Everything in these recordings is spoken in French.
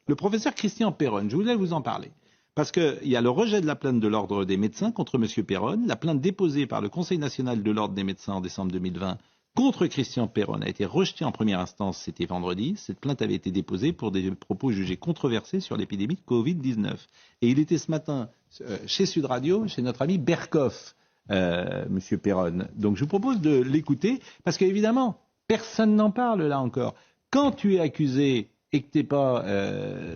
Le professeur Christian Perron, je voulais vous en parler. Parce qu'il y a le rejet de la plainte de l'Ordre des médecins contre M. Perron. La plainte déposée par le Conseil national de l'Ordre des médecins en décembre 2020 contre Christian Perron a été rejetée en première instance, c'était vendredi. Cette plainte avait été déposée pour des propos jugés controversés sur l'épidémie de Covid-19. Et il était ce matin chez Sud Radio, chez notre ami Berkoff, M. Perron. Donc je vous propose de l'écouter, parce qu'évidemment, personne n'en parle là encore. Quand tu es accusé et que tu n'es pas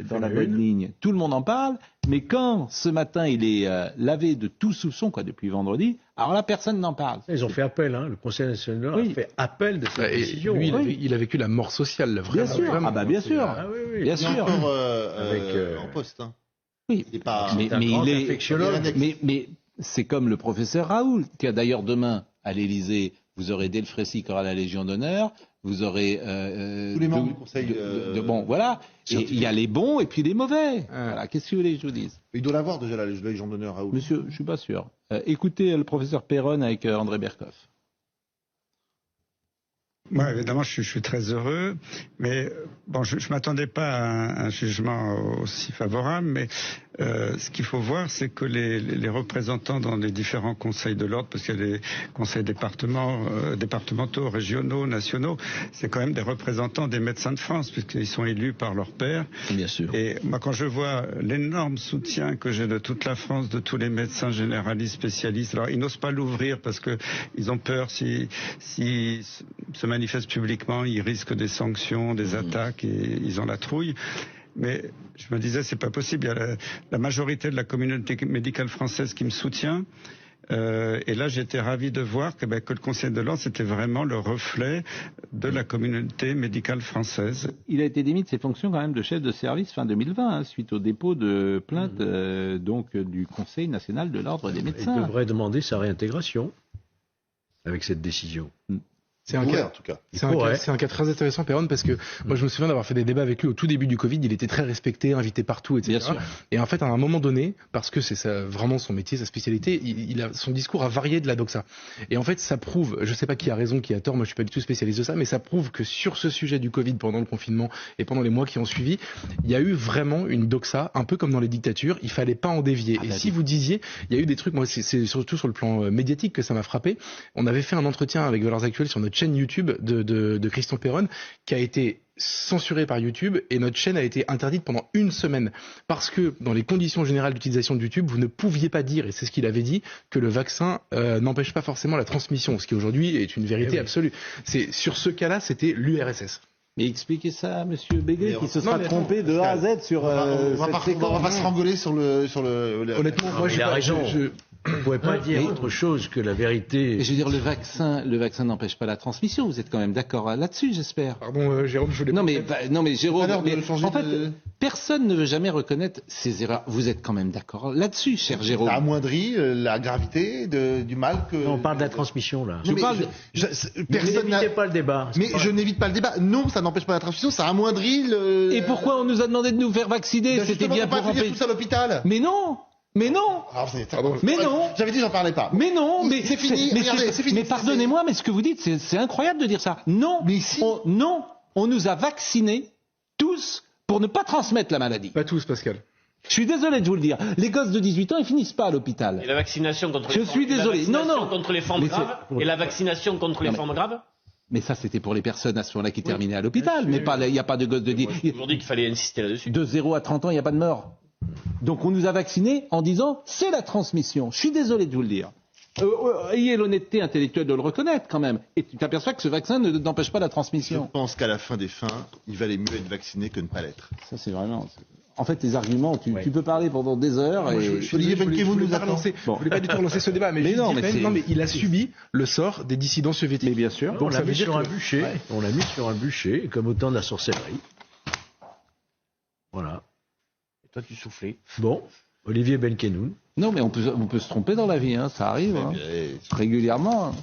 dans la bonne ligne, tout le monde en parle, mais quand ce matin il est lavé de tout soupçon, depuis vendredi, alors là personne n'en parle. Ils ont fait appel, le Conseil national a fait appel de cette décision. Lui, il a vécu la mort sociale, vraiment. Bien sûr, vraiment. bien sûr. Bien sûr. Il est encore en poste. Oui, il est pas, mais il est infectiologue. Mais c'est comme le professeur Raoult, qui a d'ailleurs demain à l'Élysée, vous aurez Delfrécy qui aura la Légion d'honneur, vous aurez tous les membres du Conseil. Bon, voilà. Et il y a les bons et puis les mauvais. Voilà. Qu'est-ce que vous voulez que je vous dise? Il doit l'avoir déjà la Légion d'honneur, Raoult. Monsieur, je suis pas sûr. Écoutez le professeur Perron avec André Berkoff. Moi, évidemment, je suis très heureux, mais bon, je m'attendais pas à un jugement aussi favorable, mais ce qu'il faut voir, c'est que les représentants dans les différents conseils de l'ordre, parce qu'il y a les conseils départementaux, régionaux, nationaux, c'est quand même des représentants des médecins de France, puisqu'ils sont élus par leur pairs. Bien sûr. Et moi, quand je vois l'énorme soutien que j'ai de toute la France, de tous les médecins généralistes, spécialistes, alors ils n'osent pas l'ouvrir parce que ils ont peur si se manifestent publiquement, ils risquent des sanctions, des attaques, et ils ont la trouille. Mais je me disais, c'est pas possible. Il y a la majorité de la communauté médicale française qui me soutient. Et là, j'étais ravi de voir que le Conseil de l'Ordre, c'était vraiment le reflet de la communauté médicale française. Il a été démis de ses fonctions quand même de chef de service fin 2020, suite au dépôt de plainte du Conseil national de l'Ordre des médecins. Il devrait demander sa réintégration avec cette décision. C'est un cas, en tout cas. C'est un cas très intéressant, Perron, parce que moi je me souviens d'avoir fait des débats avec lui au tout début du Covid. Il était très respecté, invité partout, etc. Bien sûr. Et en fait, à un moment donné, parce que c'est vraiment son métier, sa spécialité, son discours a varié de la doxa. Et en fait, ça prouve, je sais pas qui a raison, qui a tort, moi je suis pas du tout spécialiste de ça, mais ça prouve que sur ce sujet du Covid, pendant le confinement et pendant les mois qui ont suivi, il y a eu vraiment une doxa, un peu comme dans les dictatures. Il fallait pas en dévier. Et si vous disiez, il y a eu des trucs, moi c'est surtout sur le plan médiatique que ça m'a frappé. On avait fait un entretien avec Valeurs Actuelles sur notre chaîne YouTube de Christian Perron qui a été censuré par YouTube, et notre chaîne a été interdite pendant une semaine parce que dans les conditions générales d'utilisation de YouTube, vous ne pouviez pas dire, et c'est ce qu'il avait dit, que le vaccin n'empêche pas forcément la transmission, ce qui aujourd'hui est une vérité absolue. Sur ce cas-là, c'était l'URSS. Mais expliquez ça à M. Béguet qui se sera trompé de A à Z sur on va pas se rengoler sur le... Honnêtement, moi il a raison. On ne pouvait pas dire autre chose que la vérité. Et je veux dire, le vaccin n'empêche pas la transmission. Vous êtes quand même d'accord là-dessus, j'espère. Pardon, Jérôme, je voulais... Non, mais Jérôme, en fait, personne ne veut jamais reconnaître ses erreurs. Vous êtes quand même d'accord là-dessus, cher Jérôme. Ça amoindrit la gravité du mal que... Non, on parle de la transmission, là. N'évitez pas le débat. Mais je n'évite pas le débat. Non, ça n'empêche pas la transmission, ça amoindrit le... Et pourquoi on nous a demandé de nous faire vacciner? C'était bien pour empêcher tout ça à l'hôpital. Mais non. Mais non. Mais non. J'avais dit j'en parlais pas. Mais non. Mais c'est fini. C'est fini. Mais pardonnez-moi, mais ce que vous dites, c'est incroyable de dire ça. Non. Mais si. On nous a vaccinés tous pour ne pas transmettre la maladie. Pas tous, Pascal. Je suis désolé de vous le dire. Les gosses de 18 ans, ils finissent pas à l'ôpital. Et la vaccination contre les formes graves. Contre les formes graves. Et la vaccination contre les formes graves. Mais ça, c'était pour les personnes à ce moment-là qui terminaient à l'hôpital. Mais il n'y a pas de gosses de 10 ans. Aujourd'hui qu'il fallait insister là-dessus. De 0 à 30 ans, il n'y a pas de mort. Donc on nous a vaccinés en disant c'est la transmission. Je suis désolé de vous le dire. Ayez l'honnêteté intellectuelle de le reconnaître quand même. Et tu t'aperçois que ce vaccin n'empêche pas la transmission. Je pense qu'à la fin des fins, il valait mieux être vacciné que ne pas l'être. Ça c'est vraiment... En fait, les arguments, tu peux parler pendant des heures. Olivier Benkemoun vous nous a lancé. Je voulais pas du tout relancer ce débat, mais il a subi le sort des dissidents soviétiques. Mais bien sûr. Donc, on l'a mis sur un bûcher. On l'a mis sur un bûcher, comme au temps de la sorcellerie. Voilà. Toi, tu soufflais. Bon, Olivier Benkemoun. Non, mais on peut se tromper dans la vie, ça arrive régulièrement.